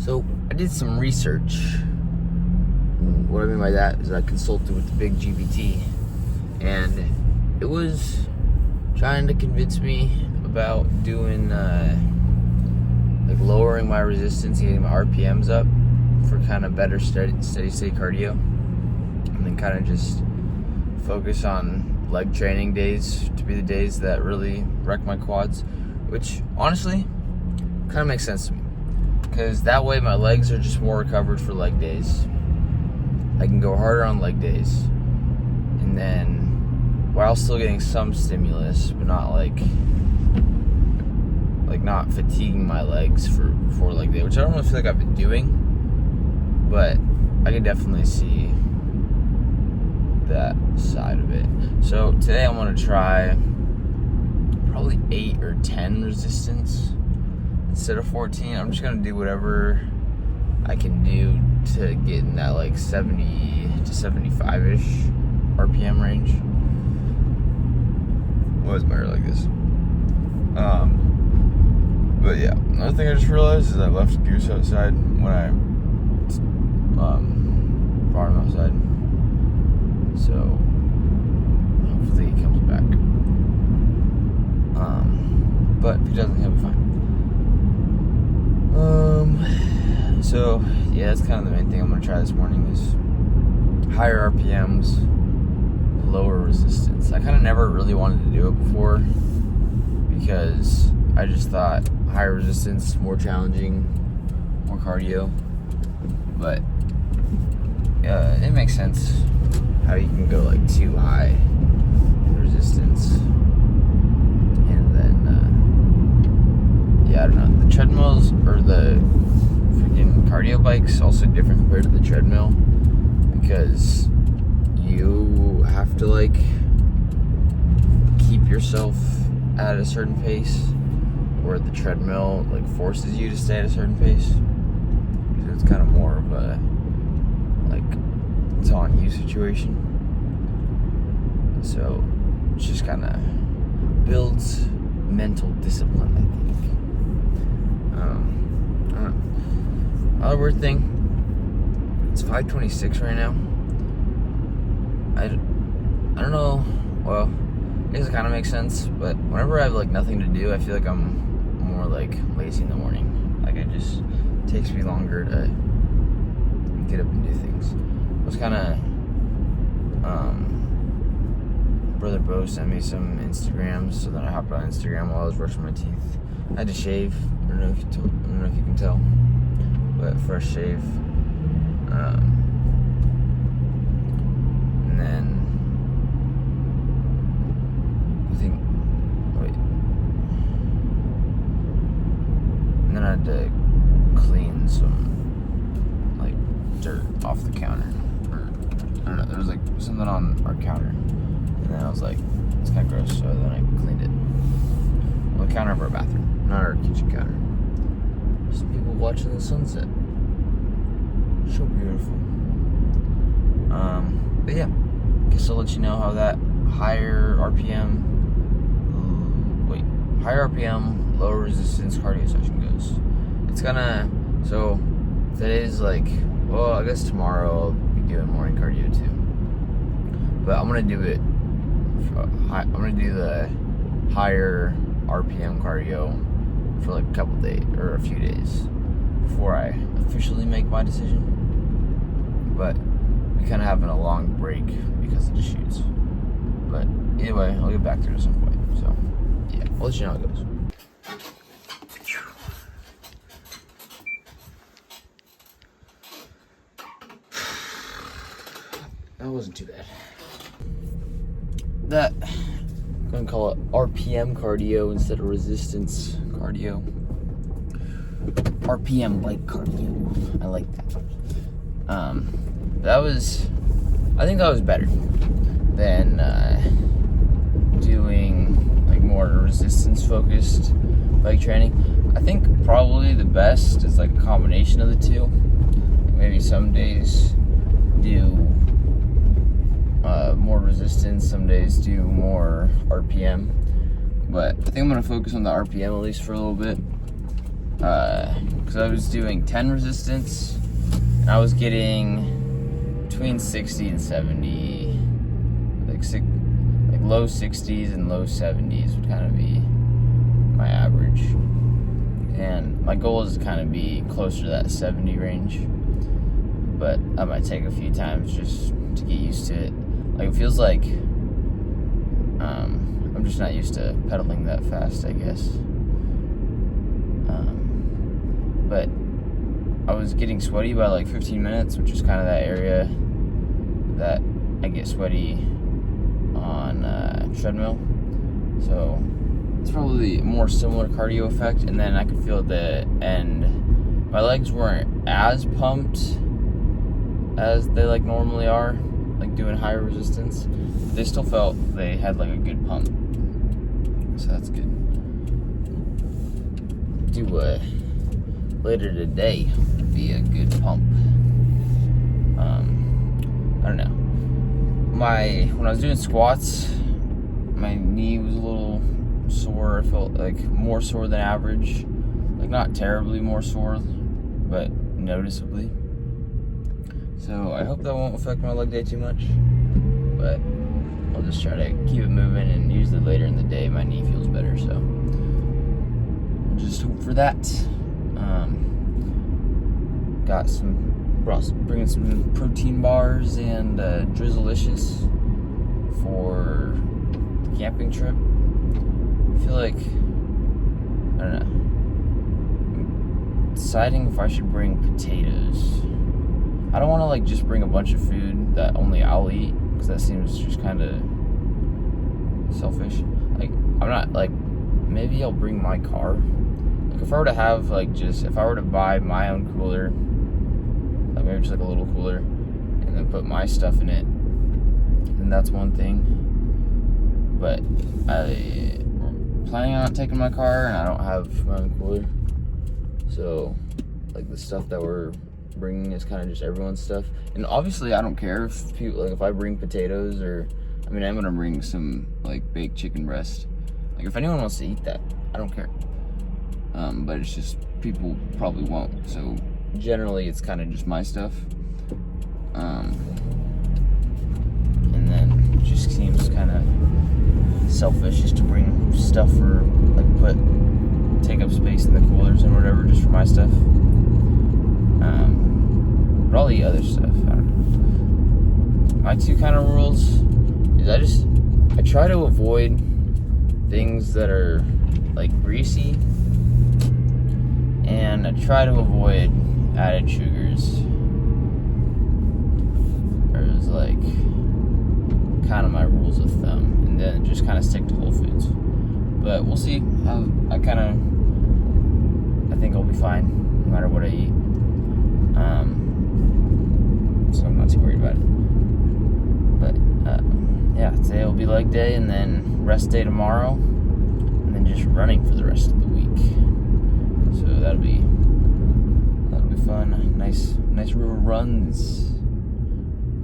So I did some research. What I mean by that is I consulted with the big GPT, and it was trying to convince me about doing like lowering my resistance, getting my RPMs up for kind of better steady state cardio, and then kind of just focus on leg training days to be the days that really wreck my quads, which honestly kind of makes sense to me, because that way my legs are just more recovered for leg days. I can go harder on leg days, and then while still getting some stimulus, but not like not fatiguing my legs for leg day, which I don't really feel like I've been doing, but I can definitely see that side of it. So today I'm gonna try probably 8 or 10 resistance instead of 14. I'm just gonna do whatever I can do to get in that like 70 to 75-ish RPM range. Why is my hair like this? But yeah, another thing I just realized is I left Goose outside when I brought him outside. So hopefully he comes back. But if he doesn't, he'll be fine. So yeah, that's kind of the main thing I'm gonna try this morning is higher RPMs, lower resistance. I kind of never really wanted to do it before because I just thought higher resistance, more challenging, more cardio. But it makes sense how you can go like too high in resistance, and then I don't know, the treadmills or the freaking cardio bikes also different compared to the treadmill, because you have to like keep yourself at a certain pace, where the treadmill like forces you to stay at a certain pace. So it's kind of more of a like it's on you situation. So it just kind of builds mental discipline, I think. I don't know. Another weird thing, it's 5:26 right now. I don't know, well, I guess it kind of makes sense, but whenever I have like nothing to do, I feel like I'm more like lazy in the morning. Like it just takes me longer to get up and do things. I was kind of Brother Bo sent me some Instagrams, so then I hopped on Instagram while I was brushing my teeth. I had to shave. I don't know if you can tell, but fresh shave. And then and then I had to clean some like dirt off the counter. Or I don't know, there was like something on our counter, and then I was like, it's kind of gross, so then I cleaned it. Well, the counter of our bathroom, not our kitchen counter. Some people watching the sunset. So beautiful. But yeah, guess I'll let you know how that higher RPM, lower resistance cardio session goes. It's gonna, so today's like, well, I guess tomorrow I'll be doing morning cardio too. But I'm gonna do it, I'm gonna do the higher RPM cardio for like a couple days, or a few days, before I officially make my decision. But we kind of having a long break because of the shoots. But either way, I'll get back to it at some point. So yeah, I'll let you know how it goes. That wasn't too bad. That, I'm gonna call it RPM cardio instead of resistance cardio. RPM like cardio. I like that. I think that was better than doing like more resistance focused bike training. I think probably the best is like a combination of the two. Maybe some days do more resistance, some days do more RPM, but I think I'm gonna focus on the RPM at least for a little bit, because I was doing 10 resistance, and I was getting between 60 and 70, like low 60s and low 70s would kind of be my average. And my goal is to kind of be closer to that 70 range, but I might take a few times just to get used to it. Like, it feels like I'm just not used to pedaling that fast, I guess. But I was getting sweaty by like 15 minutes, which is kind of that area that I get sweaty on treadmill. So it's probably a more similar cardio effect. And then I could feel at the end, my legs weren't as pumped as they like normally are, like doing higher resistance. They still felt they had like a good pump, so that's good. Do later today would be a good pump. I don't know. When I was doing squats, my knee was a little sore. I felt like more sore than average. Like, not terribly more sore, but noticeably. So I hope that won't affect my leg day too much, but I'll just try to keep it moving, and usually later in the day my knee feels better, so we'll just hope for that. Bringing some protein bars and Drizzlicious for the camping trip. I feel like, I don't know, I'm deciding if I should bring potatoes. I don't want to like just bring a bunch of food that only I'll eat, because that seems just kind of selfish. Like, I'm not like, maybe I'll bring my car. Like, if I were to have like if I were to buy my own cooler, like maybe just like a little cooler, and then put my stuff in it, then that's one thing. But I'm planning on not taking my car, and I don't have my own cooler. So like the stuff that we're bringing is kind of just everyone's stuff. And obviously I don't care if people, like, if I bring potatoes, or I mean, I'm gonna bring some like baked chicken breast. Like, if anyone wants to eat that, I don't care. But it's just people probably won't, so generally it's kind of just my stuff. And then it just seems kind of selfish just to bring stuff for like take up space in the coolers and whatever just for my stuff. But all the other stuff, I don't know. My two kind of rules is I try to avoid things that are like greasy, and I try to avoid added sugars. There's like kind of my rules of thumb, and then just kind of stick to whole foods. But we'll see. I think I'll be fine no matter what I eat. So I'm not too worried about it. But yeah, today will be leg day, and then rest day tomorrow, and then just running for the rest of the week. So that'll be fun. Nice river runs.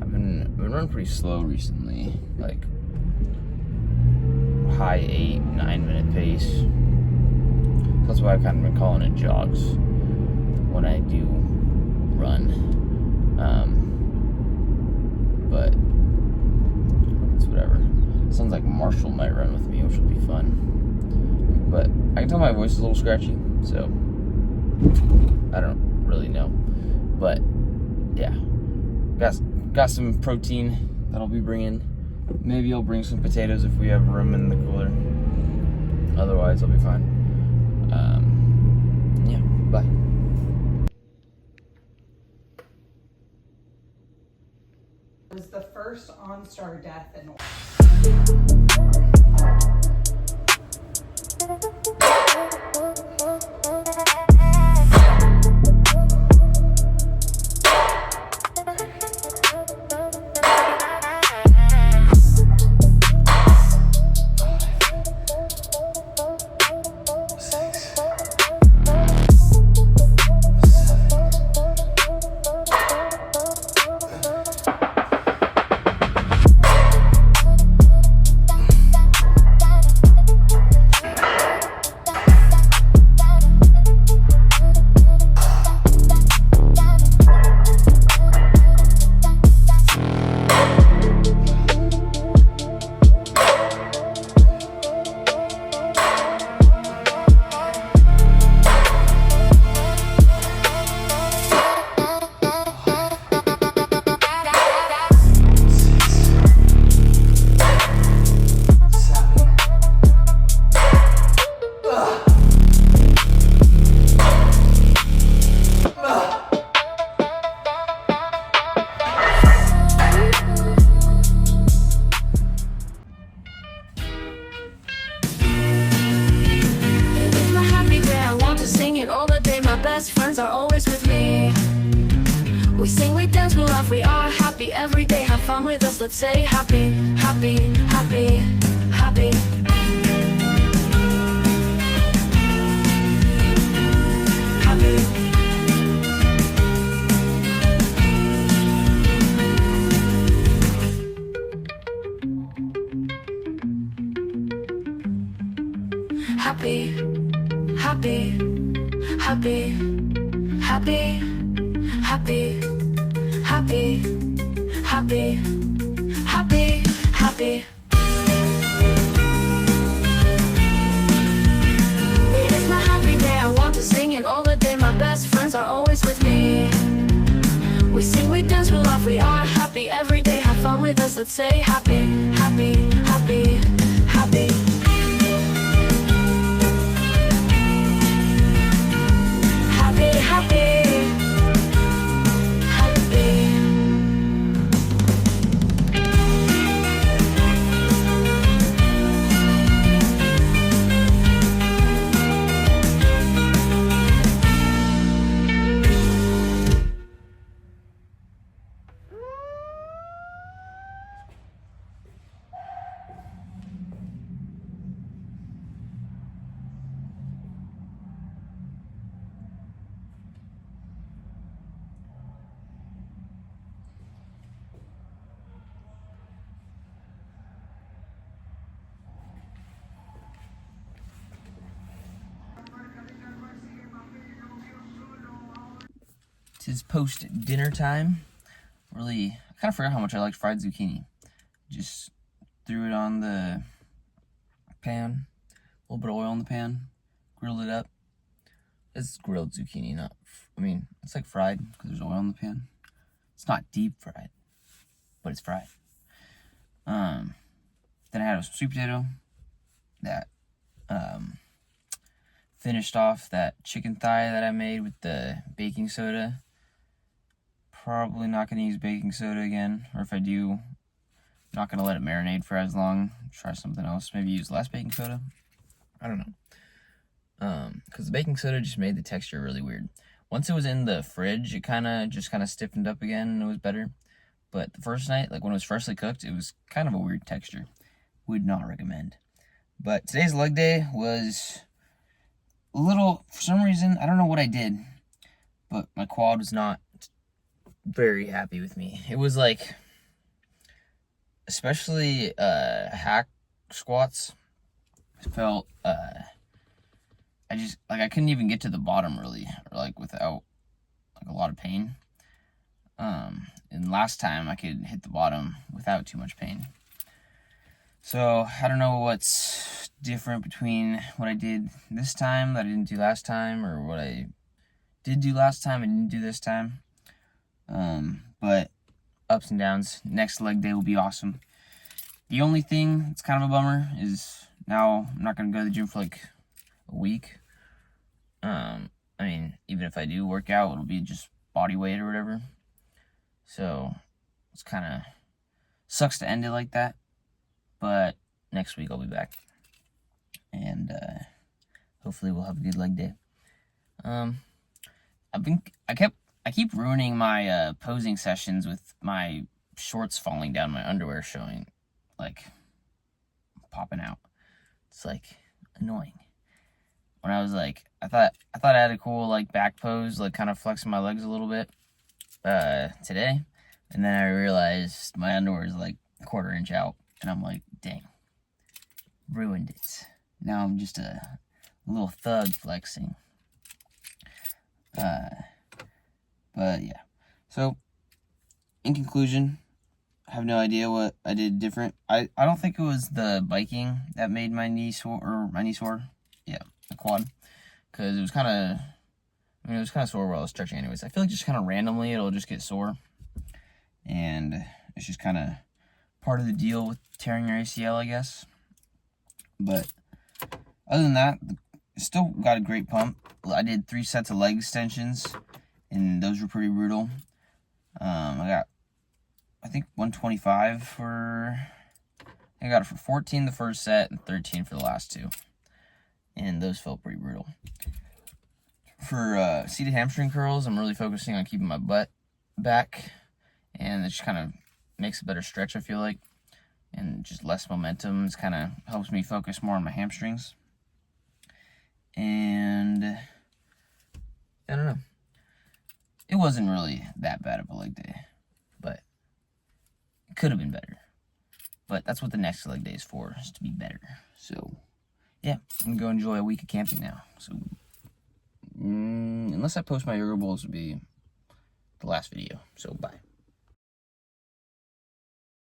I've been running pretty slow recently, like high 8-9 minute pace. That's why I've kind of been calling it jogs when I do run. But it's whatever. Sounds like Marshall might run with me, which will be fun. But I can tell my voice is a little scratchy, so I don't really know. But yeah, got some protein that I'll be bringing. Maybe I'll bring some potatoes if we have room in the cooler. Otherwise, I'll be fine. Yeah, bye. Was the first OnStar death in We sing, we dance, we laugh, we are happy every day. Have fun with us, let's say happy, happy, happy, happy. Happy. Happy, happy, happy, happy, happy, happy, happy, happy, happy. It is my happy day, I want to sing it all the day. My best friends are always with me. We sing, we dance, we laugh, we are happy every day. Have fun with us, let's say happy, happy, happy, happy. Happy, happy, happy. It's post dinner time. Really, I kind of forgot how much I liked fried zucchini. Just threw it on the pan, a little bit of oil in the pan, grilled it up. It's grilled zucchini, not, I mean, it's like fried because there's oil in the pan. It's not deep fried, but it's fried. Then I had a sweet potato that finished off that chicken thigh that I made with the baking soda. Probably not going to use baking soda again, or if I do, not going to let it marinate for as long. Try something else, maybe use less baking soda. I don't know. Because the baking soda just made the texture really weird. Once it was in the fridge, it kind of stiffened up again and it was better. But the first night, like when it was freshly cooked, it was kind of a weird texture. Would not recommend. But today's leg day was a little, for some reason, I don't know what I did, but my quad was not very happy with me. It was like, especially hack squats, felt I couldn't even get to the bottom really, or like without like a lot of pain. And last time I could hit the bottom without too much pain. So I don't know what's different between what I did this time that I didn't do last time, or what I did do last time and didn't do this time. But ups and downs. Next leg day will be awesome. The only thing that's kind of a bummer is now I'm not going to go to the gym for like a week. I mean, even if I do work out, it'll be just body weight or whatever. So it's kind of sucks to end it like that. But next week I'll be back. And hopefully we'll have a good leg day. I keep ruining my posing sessions with my shorts falling down, my underwear showing, like, popping out. It's like annoying. When I was like, I thought I had a cool like back pose, like kind of flexing my legs a little bit today, and then I realized my underwear is like a quarter inch out, and I'm like, dang, ruined it. Now I'm just a little thug flexing. But yeah, so in conclusion, I have no idea what I did different. I don't think it was the biking that made my knee sore, yeah, the quad, because it was kind of, it was kind of sore while I was stretching anyways. I feel like just kind of randomly it'll just get sore, and it's just kind of part of the deal with tearing your ACL, I guess. But other than that, still got a great pump. I did 3 sets of leg extensions, and those were pretty brutal. I got, I think, 125 for, I got it for 14 the first set and 13 for the last 2. And those felt pretty brutal. For seated hamstring curls, I'm really focusing on keeping my butt back, and it just kind of makes a better stretch, I feel like, and just less momentum. It kind of helps me focus more on my hamstrings. And I don't know. It wasn't really that bad of a leg day, but it could have been better. But that's what the next leg day is for, is to be better. So, yeah, I'm going to go enjoy a week of camping now. So, unless I post my yoga bowls, will be the last video. So, bye.